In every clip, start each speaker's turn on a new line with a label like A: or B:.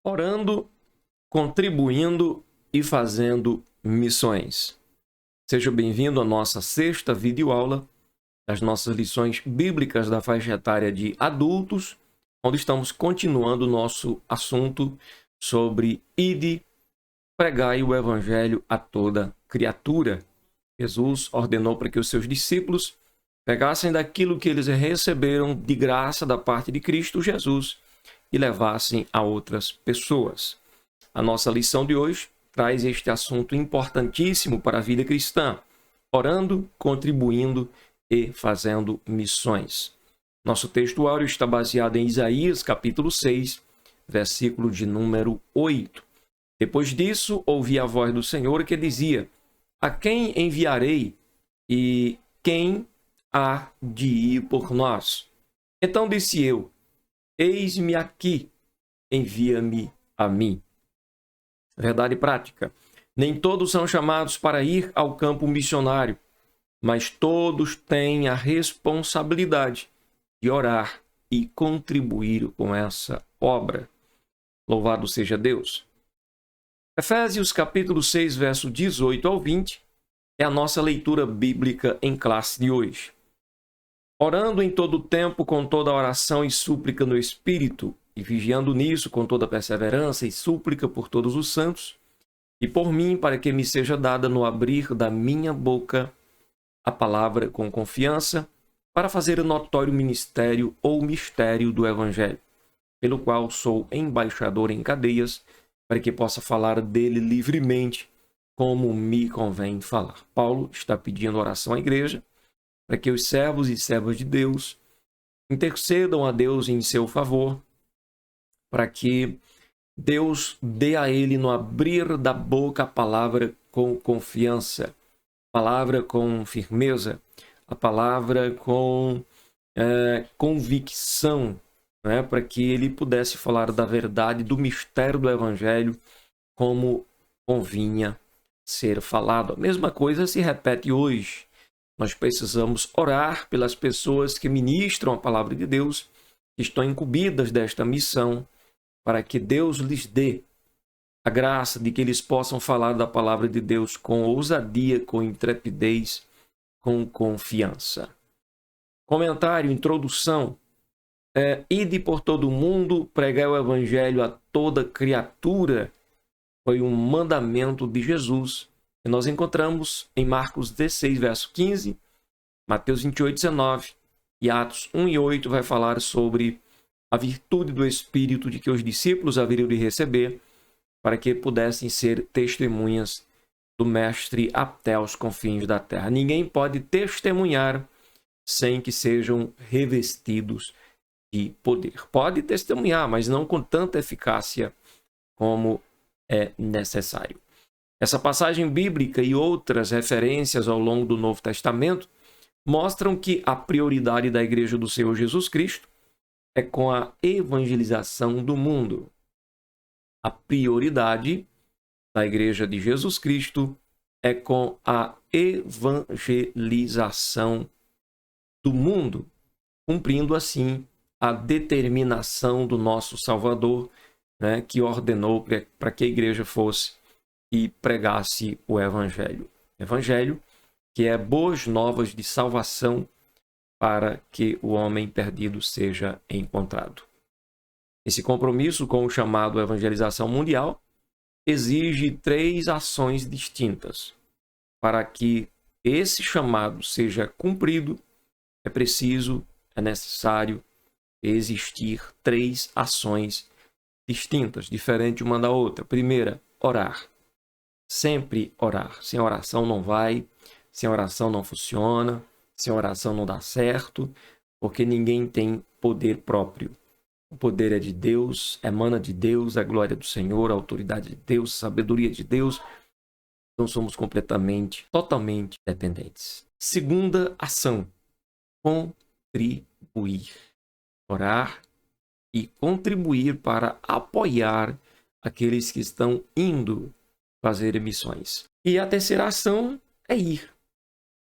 A: orando, contribuindo e fazendo missões. Seja bem-vindo à nossa sexta videoaula das nossas lições bíblicas da faixa etária de adultos, onde estamos continuando o nosso assunto sobre ide, pregai o evangelho a toda criatura. Jesus ordenou para que os seus discípulos pegassem daquilo que eles receberam de graça da parte de Cristo Jesus e levassem a outras pessoas. A nossa lição de hoje traz este assunto importantíssimo para a vida cristã: orando, contribuindo e fazendo missões. Nosso texto áureo está baseado em Isaías, capítulo 6, versículo de número 8. Depois disso, ouvi a voz do Senhor que dizia: a quem enviarei e quem há de ir por nós? Então disse eu: eis-me aqui, envia-me a mim. Verdade prática. Nem todos são chamados para ir ao campo missionário, mas todos têm a responsabilidade de orar e contribuir com essa obra. Louvado seja Deus. Efésios capítulo 6, verso 18 ao 20, é a nossa leitura bíblica em classe de hoje. Orando em todo o tempo com toda oração e súplica no Espírito, e vigiando nisso com toda perseverança e súplica por todos os santos, e por mim, para que me seja dada no abrir da minha boca a palavra com confiança, para fazer notório o ministério ou mistério do Evangelho, pelo qual sou embaixador em cadeias, para que possa falar dele livremente, como me convém falar. Paulo está pedindo oração à igreja, para que os servos e servas de Deus intercedam a Deus em seu favor, para que Deus dê a ele no abrir da boca a palavra com confiança, a palavra com firmeza, a palavra com convicção, né? Para que ele pudesse falar da verdade, do mistério do Evangelho, como convinha ser falado. A mesma coisa se repete hoje. Nós precisamos orar pelas pessoas que ministram a palavra de Deus, que estão incumbidas desta missão, para que Deus lhes dê a graça de que eles possam falar da palavra de Deus com ousadia, com intrepidez, com confiança. Comentário, introdução. Ide por todo o mundo, pregai o evangelho a toda criatura. Foi um mandamento de Jesus que nós encontramos em Marcos 16, verso 15, Mateus 28, 19 e Atos 1 e 8 vai falar sobre a virtude do Espírito de que os discípulos haveriam de receber para que pudessem ser testemunhas do Mestre até aos confins da terra. Ninguém pode testemunhar sem que sejam revestidos de poder. Pode testemunhar, mas não com tanta eficácia como é necessário. Essa passagem bíblica e outras referências ao longo do Novo Testamento mostram que a prioridade da Igreja do Senhor Jesus Cristo é com a evangelização do mundo. A prioridade da Igreja de Jesus Cristo é com a evangelização do mundo, cumprindo assim a determinação do nosso Salvador, né, que ordenou para que a Igreja fosse e pregasse o Evangelho. Evangelho que é boas novas de salvação para que o homem perdido seja encontrado. Esse compromisso com o chamado evangelização mundial exige 3 ações distintas. Para que esse chamado seja cumprido, é necessário existir 3 ações distintas, diferentes uma da outra. Primeira, orar. Sempre orar. Sem oração não vai, sem oração não funciona, sem oração não dá certo, porque ninguém tem poder próprio. O poder é de Deus, emana de Deus, a glória do Senhor, a autoridade de Deus, a sabedoria de Deus. Então somos totalmente dependentes. Segunda ação, contribuir. Orar e contribuir para apoiar aqueles que estão indo fazer missões. E a terceira ação é ir.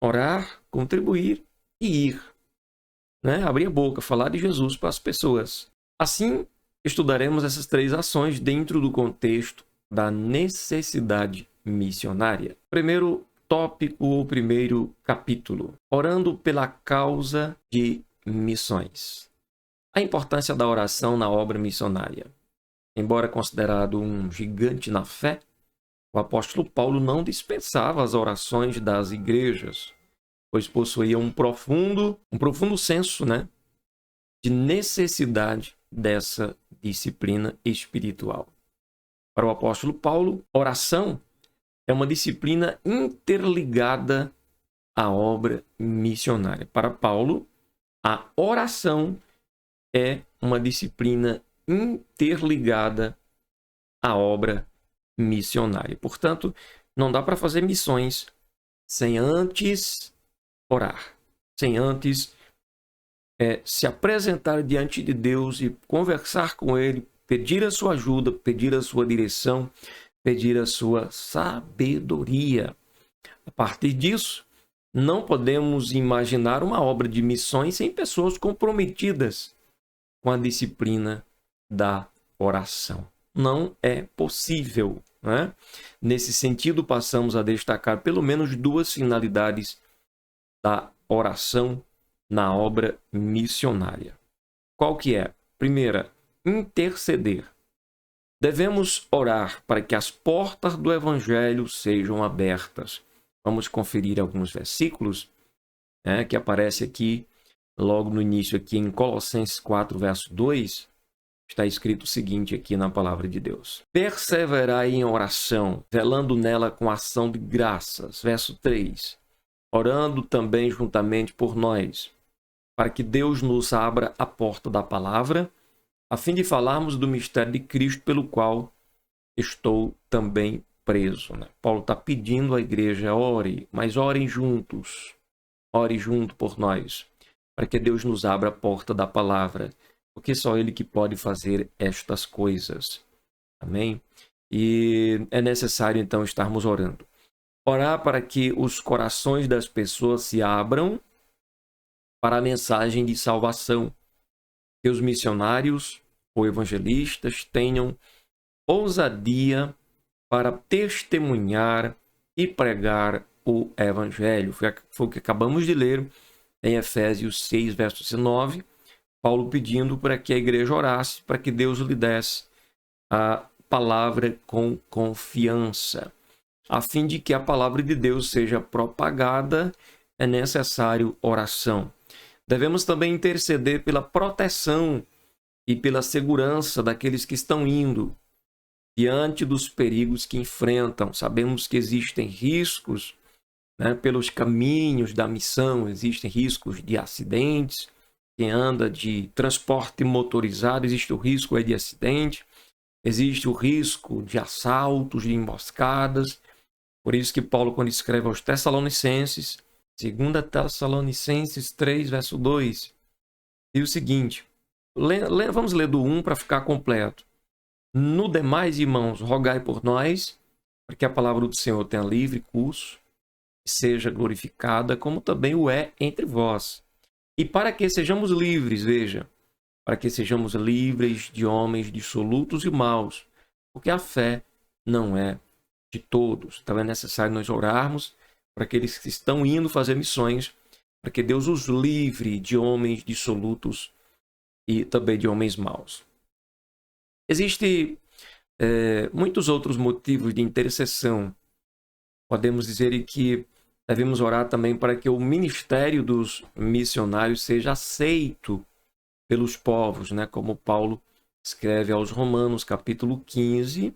A: Orar, contribuir e ir. Abrir a boca, falar de Jesus para as pessoas. Assim, estudaremos essas 3 ações dentro do contexto da necessidade missionária. Primeiro tópico ou primeiro capítulo: orando pela causa de missões. A importância da oração na obra missionária. Embora considerado um gigante na fé, o apóstolo Paulo não dispensava as orações das igrejas, pois possuía um profundo senso, de necessidade dessa disciplina espiritual. Para o apóstolo Paulo, oração é uma disciplina interligada à obra missionária. Para Paulo, a oração é uma disciplina interligada à obra missionária. Portanto, não dá para fazer missões sem antes orar, sem antes se apresentar diante de Deus e conversar com Ele, pedir a sua ajuda, pedir a sua direção, pedir a sua sabedoria. A partir disso, não podemos imaginar uma obra de missões sem pessoas comprometidas com a disciplina da oração. Não é possível, né? Nesse sentido, passamos a destacar pelo menos 2 finalidades da oração na obra missionária. Qual que é? Primeira, interceder. Devemos orar para que as portas do Evangelho sejam abertas. Vamos conferir alguns versículos que aparece aqui, logo no início, aqui em Colossenses 4, verso 2, está escrito o seguinte aqui na palavra de Deus: perseverai em oração, velando nela com ação de graças. Verso 3, orando também juntamente por nós, para que Deus nos abra a porta da palavra, a fim de falarmos do mistério de Cristo, pelo qual estou também preso. Paulo está pedindo à igreja: ore, mas orem juntos. Ore junto por nós, para que Deus nos abra a porta da palavra, porque só Ele que pode fazer estas coisas. Amém? E é necessário, então, estarmos orando. Orar para que os corações das pessoas se abram para a mensagem de salvação. Que os missionários ou evangelistas tenham ousadia para testemunhar e pregar o evangelho. Foi o que acabamos de ler em Efésios 6, verso 19, Paulo pedindo para que a igreja orasse, para que Deus lhe desse a palavra com confiança. A fim de que a palavra de Deus seja propagada, é necessário oração. Devemos também interceder pela proteção e pela segurança daqueles que estão indo diante dos perigos que enfrentam. Sabemos que existem riscos pelos caminhos da missão, existem riscos de acidentes. Quem anda de transporte motorizado, existe o risco de acidente, existe o risco de assaltos, de emboscadas. Por isso que Paulo, quando escreve aos Tessalonicenses, 2 Tessalonicenses 3, verso 2, diz o seguinte, vamos ler do 1 para ficar completo. No demais, irmãos, rogai por nós, para que a palavra do Senhor tenha livre curso, e seja glorificada, como também o é entre vós. E para que sejamos livres, veja, para que sejamos livres de homens dissolutos e maus, porque a fé não é de todos. Então é necessário nós orarmos para aqueles que estão indo fazer missões, para que Deus os livre de homens dissolutos e também de homens maus. Existem muitos outros motivos de intercessão. Podemos dizer que devemos orar também para que o ministério dos missionários seja aceito pelos povos, como Paulo escreve aos Romanos, capítulo 15,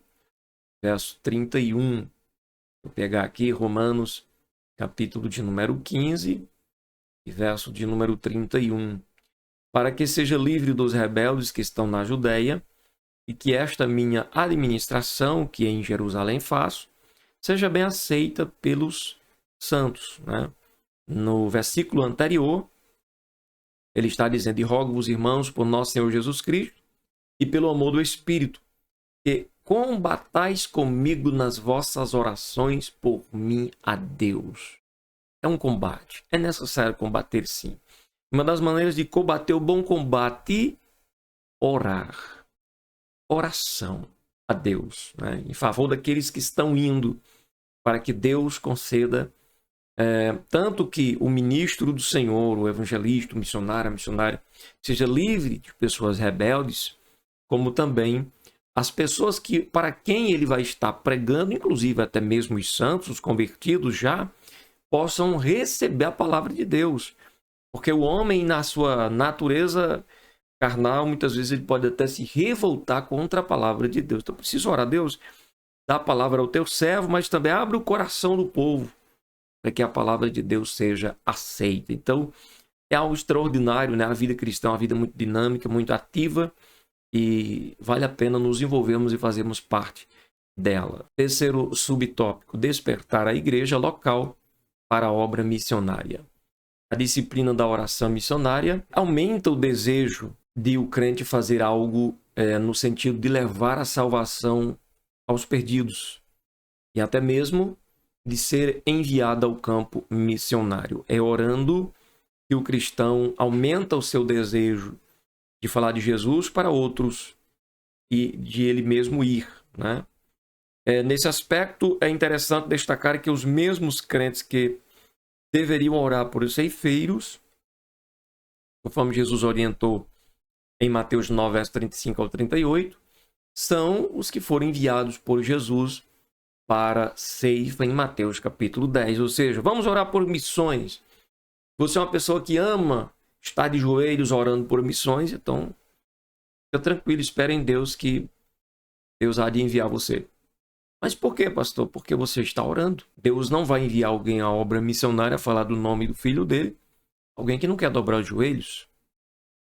A: verso 31. Vou pegar aqui Romanos, capítulo de número 15, e verso de número 31. Para que seja livre dos rebeldes que estão na Judeia, e que esta minha administração, que em Jerusalém faço, seja bem aceita pelos santos. No versículo anterior, ele está dizendo: e rogo-vos, irmãos, por nosso Senhor Jesus Cristo, e pelo amor do Espírito, que combatais comigo nas vossas orações por mim a Deus. É um combate. É necessário combater, sim. Uma das maneiras de combater o bom combate, orar. oração a Deus, né, em favor daqueles que estão indo, para que Deus conceda tanto que o ministro do Senhor, o evangelista, o missionário, a missionária, seja livre de pessoas rebeldes, como também as pessoas para quem ele vai estar pregando, inclusive até mesmo os santos, os convertidos já, possam receber a palavra de Deus. Porque o homem, na sua natureza carnal, muitas vezes ele pode até se revoltar contra a palavra de Deus. Então, preciso orar a Deus, dá a palavra ao teu servo, mas também abre o coração do povo, para que a palavra de Deus seja aceita. Então, é algo extraordinário, né? A vida cristã é uma vida muito dinâmica, muito ativa, e vale a pena nos envolvermos e fazermos parte dela. Terceiro subtópico, despertar a igreja local para a obra missionária. A disciplina da oração missionária aumenta o desejo de o crente fazer algo no sentido de levar a salvação aos perdidos e até mesmo de ser enviado ao campo missionário. É orando que o cristão aumenta o seu desejo de falar de Jesus para outros e de ele mesmo ir, né? Nesse aspecto, é interessante destacar que os mesmos crentes que deveriam orar por os ceifeiros, conforme Jesus orientou em Mateus 9, verso 35 ao 38, são os que foram enviados por Jesus para ceifa em Mateus capítulo 10. Ou seja, vamos orar por missões. Você é uma pessoa que ama estar de joelhos orando por missões, então fica tranquilo, espere em Deus que Deus há de enviar você. Mas por quê, pastor? Porque você está orando. Deus não vai enviar alguém à obra missionária a falar do nome do filho dele, alguém que não quer dobrar os joelhos.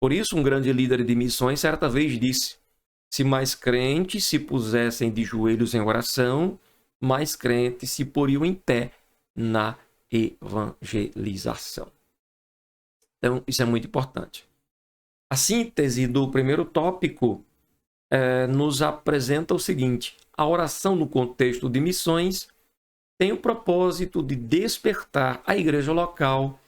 A: Por isso, um grande líder de missões certa vez disse: se mais crentes se pusessem de joelhos em oração, mais crentes se poriam em pé na evangelização. Então, isso é muito importante. A síntese do primeiro tópico nos apresenta o seguinte: a oração no contexto de missões tem o propósito de despertar a igreja local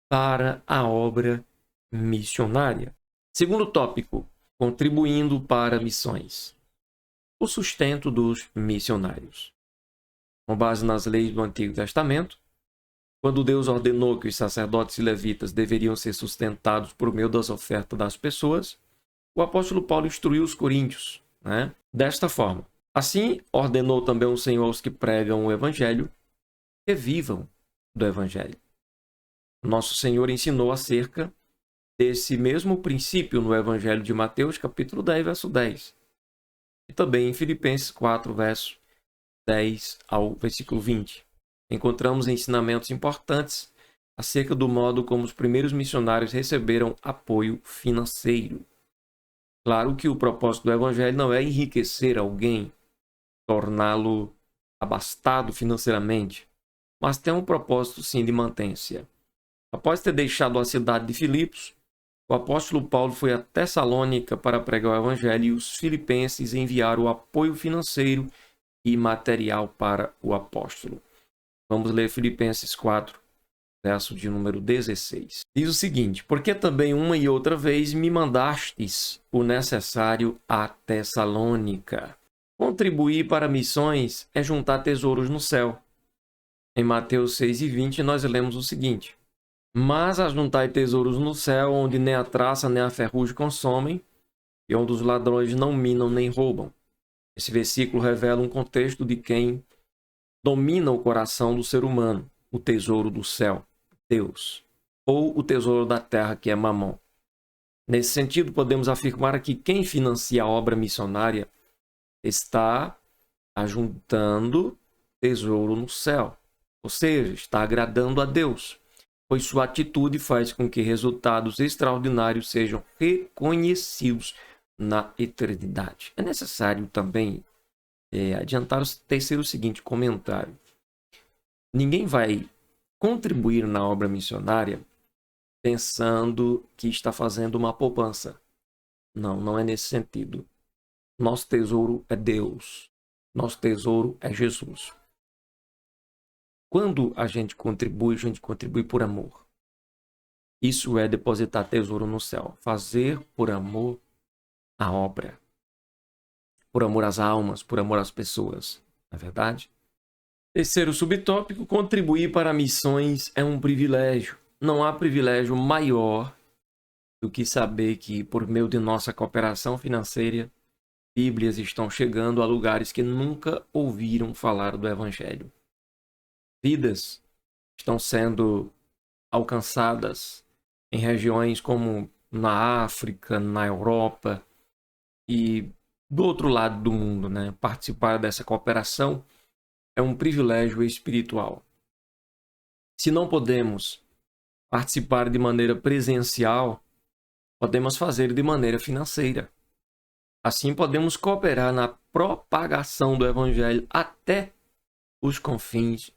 A: para a obra missionária. Segundo tópico, contribuindo para missões. O sustento dos missionários. Com base nas leis do Antigo Testamento, quando Deus ordenou que os sacerdotes e levitas deveriam ser sustentados por meio das ofertas das pessoas, o apóstolo Paulo instruiu os coríntios, né, desta forma: assim ordenou também o Senhor aos que pregam o evangelho que vivam do evangelho. Nosso Senhor ensinou acerca desse mesmo princípio no evangelho de Mateus, capítulo 10, verso 10. E também em Filipenses 4, verso 10 ao versículo 20. Encontramos ensinamentos importantes acerca do modo como os primeiros missionários receberam apoio financeiro. Claro que o propósito do evangelho não é enriquecer alguém, torná-lo abastado financeiramente, mas tem um propósito sim de mantença. Após ter deixado a cidade de Filipos, o apóstolo Paulo foi a Tessalônica para pregar o evangelho e os filipenses enviaram o apoio financeiro e material para o apóstolo. Vamos ler Filipenses 4, verso de número 16. Diz o seguinte: porque também uma e outra vez me mandastes o necessário a Tessalônica. Contribuir para missões é juntar tesouros no céu. Em Mateus 6 e 20 nós lemos o seguinte: mas ajuntai tesouros no céu, onde nem a traça nem a ferrugem consomem, e onde os ladrões não minam nem roubam. Esse versículo revela um contexto de quem domina o coração do ser humano: o tesouro do céu, Deus, ou o tesouro da terra, que é Mamon. Nesse sentido, podemos afirmar que quem financia a obra missionária está ajuntando tesouro no céu, ou seja, está agradando a Deus, pois sua atitude faz com que resultados extraordinários sejam reconhecidos na eternidade. É necessário também adiantar o terceiro seguinte comentário: ninguém vai contribuir na obra missionária pensando que está fazendo uma poupança. Não, não é nesse sentido. Nosso tesouro é Deus. Nosso tesouro é Jesus. Quando a gente contribui por amor. Isso é depositar tesouro no céu. Fazer por amor a obra. por amor às almas, por amor às pessoas, não é verdade? Terceiro subtópico, contribuir para missões é um privilégio. Não há privilégio maior do que saber que, por meio de nossa cooperação financeira, Bíblias estão chegando a lugares que nunca ouviram falar do Evangelho. Vidas estão sendo alcançadas em regiões como na África, na Europa e do outro lado do mundo, né? Participar dessa cooperação é um privilégio espiritual. Se não podemos participar de maneira presencial, podemos fazer de maneira financeira. Assim, podemos cooperar na propagação do Evangelho até os confins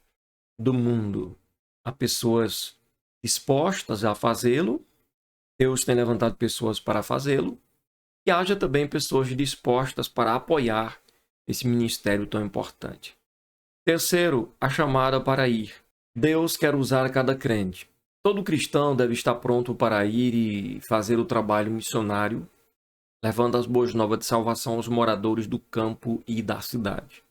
A: do mundo. Há pessoas dispostas a fazê-lo, Deus tem levantado pessoas para fazê-lo, e haja também pessoas dispostas para apoiar esse ministério tão importante. Terceiro, a chamada para ir. Deus quer usar cada crente. Todo cristão deve estar pronto para ir e fazer o trabalho missionário, levando as boas novas de salvação aos moradores do campo e da cidade.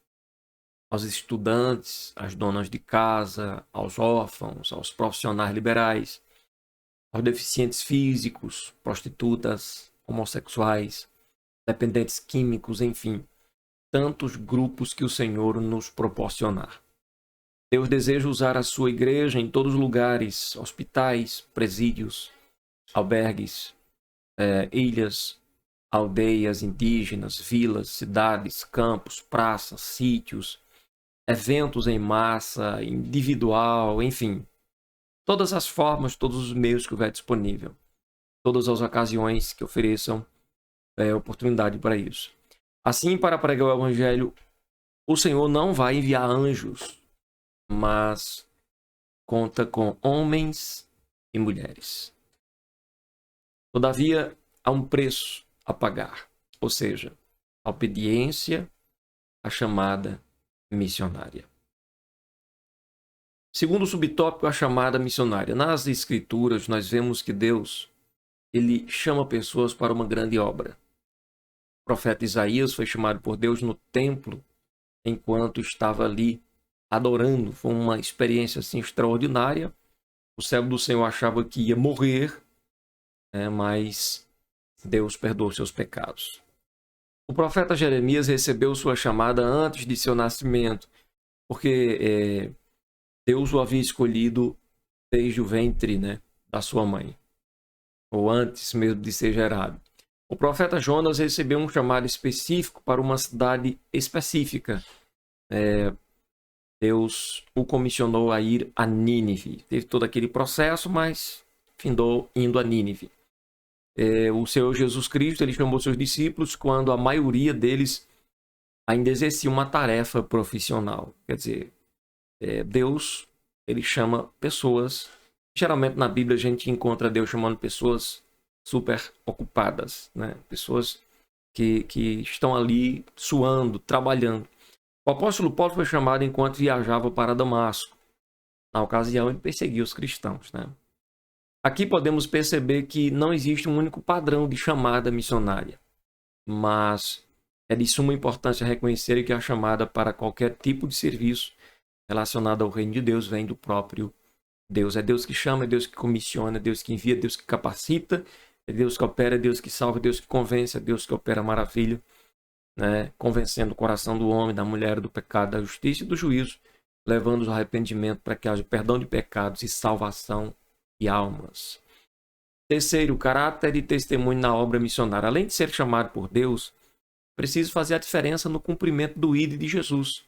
A: Aos estudantes, às donas de casa, aos órfãos, aos profissionais liberais, aos deficientes físicos, prostitutas, homossexuais, dependentes químicos, enfim, tantos grupos que o Senhor nos proporcionar. Deus deseja usar a sua igreja em todos os lugares, hospitais, presídios, albergues, ilhas, aldeias indígenas, vilas, cidades, campos, praças, sítios, eventos em massa, individual, enfim. Todas as formas, todos os meios que houver disponível. Todas as ocasiões que ofereçam oportunidade para isso. Assim, para pregar o Evangelho, o Senhor não vai enviar anjos, mas conta com homens e mulheres. Todavia, há um preço a pagar, ou seja, a obediência à chamada missionária. Segundo subtópico, a chamada missionária. Nas Escrituras, nós vemos que Deus ele chama pessoas para uma grande obra. O profeta Isaías foi chamado por Deus no templo enquanto estava ali adorando. Foi uma experiência assim extraordinária. O servo do Senhor achava que ia morrer, mas Deus perdoou seus pecados. O profeta Jeremias recebeu sua chamada antes de seu nascimento, porque Deus o havia escolhido desde o ventre, da sua mãe, ou antes mesmo de ser gerado. O profeta Jonas recebeu um chamado específico para uma cidade específica. Deus o comissionou a ir a Nínive. Teve todo aquele processo, mas findou indo a Nínive. O Senhor Jesus Cristo ele chamou seus discípulos quando a maioria deles ainda exercia uma tarefa profissional. Quer dizer, Deus ele chama pessoas. Geralmente na Bíblia a gente encontra Deus chamando pessoas super ocupadas, pessoas que estão ali suando, trabalhando. O apóstolo Paulo foi chamado enquanto viajava para Damasco. Na ocasião, ele perseguia os cristãos. Aqui podemos perceber que não existe um único padrão de chamada missionária, mas é de suma importância reconhecer que a chamada para qualquer tipo de serviço relacionado ao reino de Deus vem do próprio Deus. É Deus que chama, é Deus que comissiona, é Deus que envia, é Deus que capacita, é Deus que opera, é Deus que salva, é Deus que convence, é Deus que opera maravilha, convencendo o coração do homem, da mulher, do pecado, da justiça e do juízo, levando-os ao arrependimento para que haja perdão de pecados e salvação de almas. Terceiro, caráter e testemunho na obra missionária. Além de ser chamado por Deus, preciso fazer a diferença no cumprimento do ID de Jesus.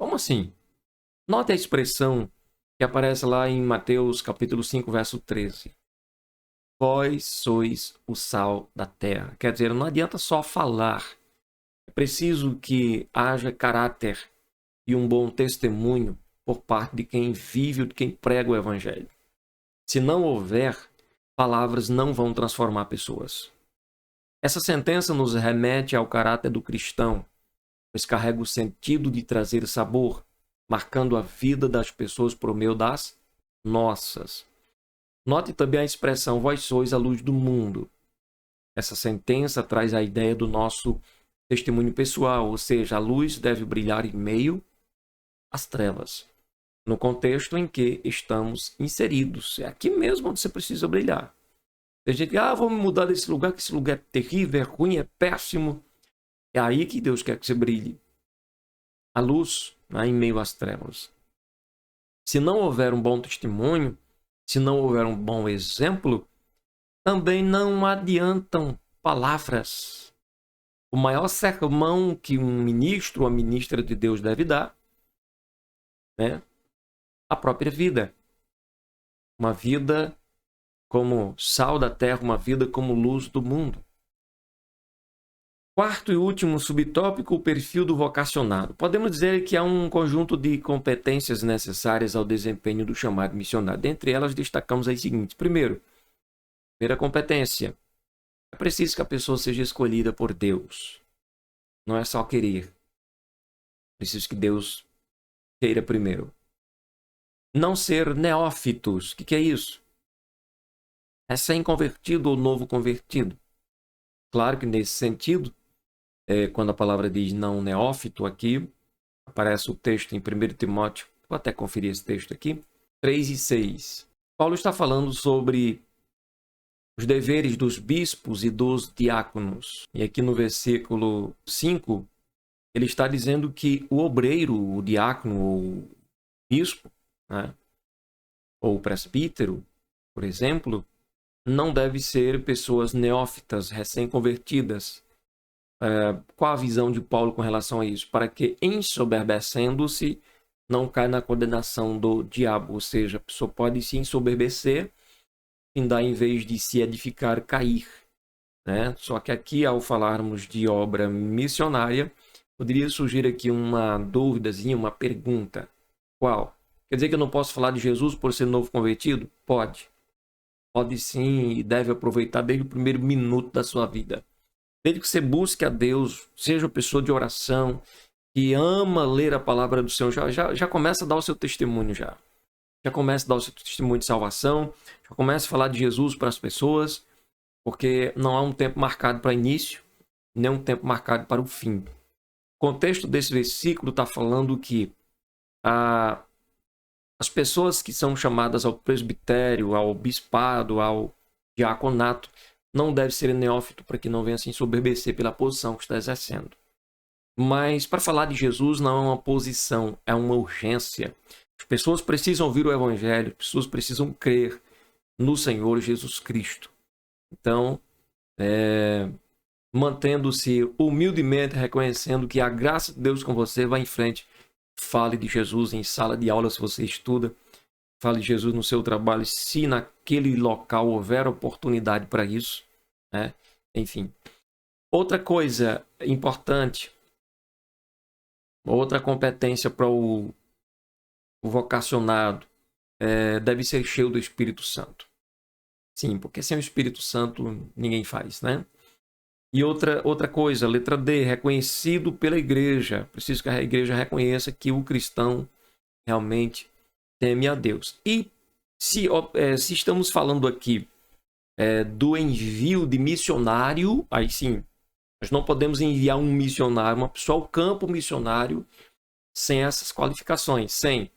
A: Como assim? Note a expressão que aparece lá em Mateus capítulo 5, verso 13. Vós sois o sal da terra. Quer dizer, não adianta só falar. É preciso que haja caráter e um bom testemunho por parte de quem vive, de quem prega o Evangelho. Se não houver, palavras não vão transformar pessoas. Essa sentença nos remete ao caráter do cristão, pois carrega o sentido de trazer sabor, marcando a vida das pessoas por meio das nossas. Note também a expressão, vós sois a luz do mundo. Essa sentença traz a ideia do nosso testemunho pessoal, ou seja, a luz deve brilhar em meio às trevas, no contexto em que estamos inseridos. É aqui mesmo onde você precisa brilhar. Tem gente que, vamos mudar desse lugar, que esse lugar é terrível, é ruim, é péssimo. É aí que Deus quer que você brilhe. A luz, né, em meio às trevas. Se não houver um bom testemunho, se não houver um bom exemplo, também não adiantam palavras. O maior sermão que um ministro ou uma ministra de Deus deve dar, né, a própria vida. Uma vida como sal da terra, uma vida como luz do mundo. Quarto e último subtópico, o perfil do vocacionado. Podemos dizer que há um conjunto de competências necessárias ao desempenho do chamado missionário. Dentre elas, destacamos as seguintes. Primeira competência. É preciso que a pessoa seja escolhida por Deus. Não é só querer. É preciso que Deus queira primeiro. Não ser neófitos. O que é isso? É recém-convertido ou novo convertido. Claro que nesse sentido, quando a palavra diz não neófito aqui, aparece o texto em 1 Timóteo, vou até conferir esse texto aqui, 3 e 6. Paulo está falando sobre os deveres dos bispos e dos diáconos. E aqui no versículo 5, ele está dizendo que o obreiro, o diácono ou o bispo, né, ou o presbítero, por exemplo, não deve ser pessoas neófitas, recém-convertidas. Qual a visão de Paulo com relação a isso? Para que, ensoberbecendo-se, não caia na condenação do diabo. Ou seja, a pessoa pode se ensoberbecer, findar em vez de se edificar, cair. Né? Só que aqui, ao falarmos de obra missionária, poderia surgir aqui uma dúvidazinha, uma pergunta. Qual? Quer dizer que eu não posso falar de Jesus por ser novo convertido? Pode. Pode sim e deve aproveitar desde o primeiro minuto da sua vida. Desde que você busque a Deus, seja uma pessoa de oração, que ama ler a palavra do Senhor, já começa a dar o seu testemunho já. Já começa a dar o seu testemunho de salvação, já começa a falar de Jesus para as pessoas, porque não há um tempo marcado para início, nem um tempo marcado para o fim. O contexto desse versículo está falando que as pessoas que são chamadas ao presbitério, ao bispado, ao diaconato, não deve ser neófito para que não venha se ensoberbecer pela posição que está exercendo. Mas para falar de Jesus não é uma posição, é uma urgência. As pessoas precisam ouvir o Evangelho, as pessoas precisam crer no Senhor Jesus Cristo. Então, mantendo-se humildemente, reconhecendo que a graça de Deus com você, vai em frente. Fale de Jesus em sala de aula se você estuda. Fale de Jesus no seu trabalho, se naquele local houver oportunidade para isso. Né? Enfim. Outra coisa importante, outra competência para o vocacionado, deve ser cheio do Espírito Santo. Sim, porque sem o Espírito Santo ninguém faz, né? E outra coisa, letra D, reconhecido pela igreja. Preciso que a igreja reconheça que o cristão realmente teme a Deus. E se estamos falando aqui do envio de missionário, aí sim, nós não podemos enviar um missionário, uma pessoa ao campo missionário, sem essas qualificações, sem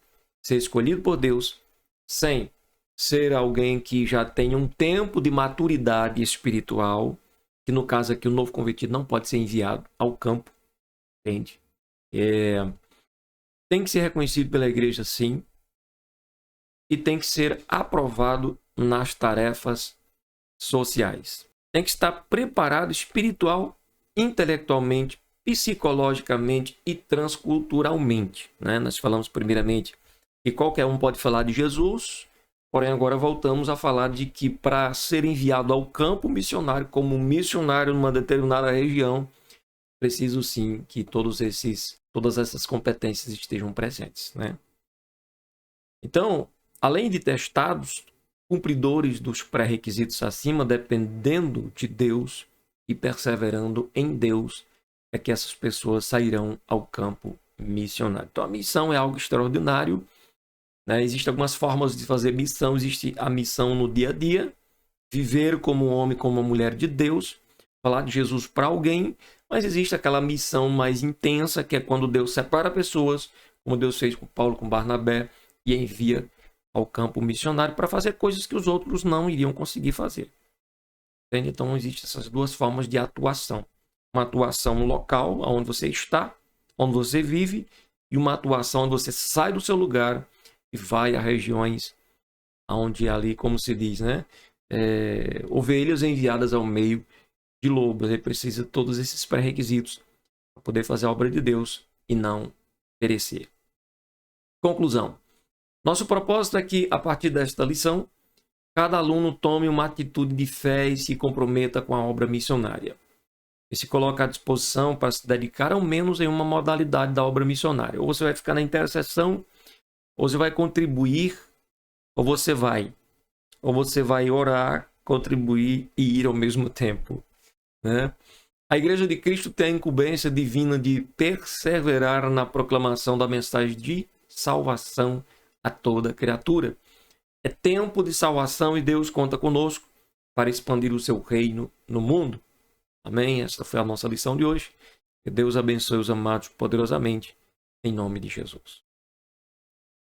A: ser escolhido por Deus, sem ser alguém que já tenha um tempo de maturidade espiritual, que no caso aqui o novo convertido não pode ser enviado ao campo, entende? Tem que ser reconhecido pela igreja, sim, e tem que ser aprovado nas tarefas sociais. Tem que estar preparado espiritual, intelectualmente, psicologicamente e transculturalmente. Né? Nós falamos primeiramente que qualquer um pode falar de Jesus, porém agora voltamos a falar de que para ser enviado ao campo missionário, como missionário numa determinada região, preciso sim que todas essas competências estejam presentes. Né? Então, além de testados, cumpridores dos pré-requisitos acima, dependendo de Deus e perseverando em Deus, é que essas pessoas sairão ao campo missionário. Então, a missão é algo extraordinário. Né? Existem algumas formas de fazer missão. Existe a missão no dia a dia, viver como um homem, como uma mulher de Deus. falar de Jesus para alguém, mas existe aquela missão mais intensa, que é quando Deus separa pessoas, como Deus fez com Paulo, com Barnabé, e envia ao campo missionário para fazer coisas que os outros não iriam conseguir fazer. Entende? Então, existem essas duas formas de atuação. Uma atuação local, onde você está, onde você vive, e uma atuação onde você sai do seu lugar e vai a regiões onde ali, como se diz, né? Ovelhas enviadas ao meio de lobos. Ele precisa de todos esses pré-requisitos para poder fazer a obra de Deus e não perecer. Conclusão. Nosso propósito é que, a partir desta lição, cada aluno tome uma atitude de fé e se comprometa com a obra missionária. E se coloque à disposição para se dedicar ao menos em uma modalidade da obra missionária. Ou você vai ficar na intercessão, ou você vai contribuir, ou você vai orar, contribuir e ir ao mesmo tempo, né? A Igreja de Cristo tem a incumbência divina de perseverar na proclamação da mensagem de salvação a toda criatura. É tempo de salvação e Deus conta conosco para expandir o seu reino no mundo. Amém? Esta foi a nossa lição de hoje. Que Deus abençoe os amados poderosamente, em nome de Jesus.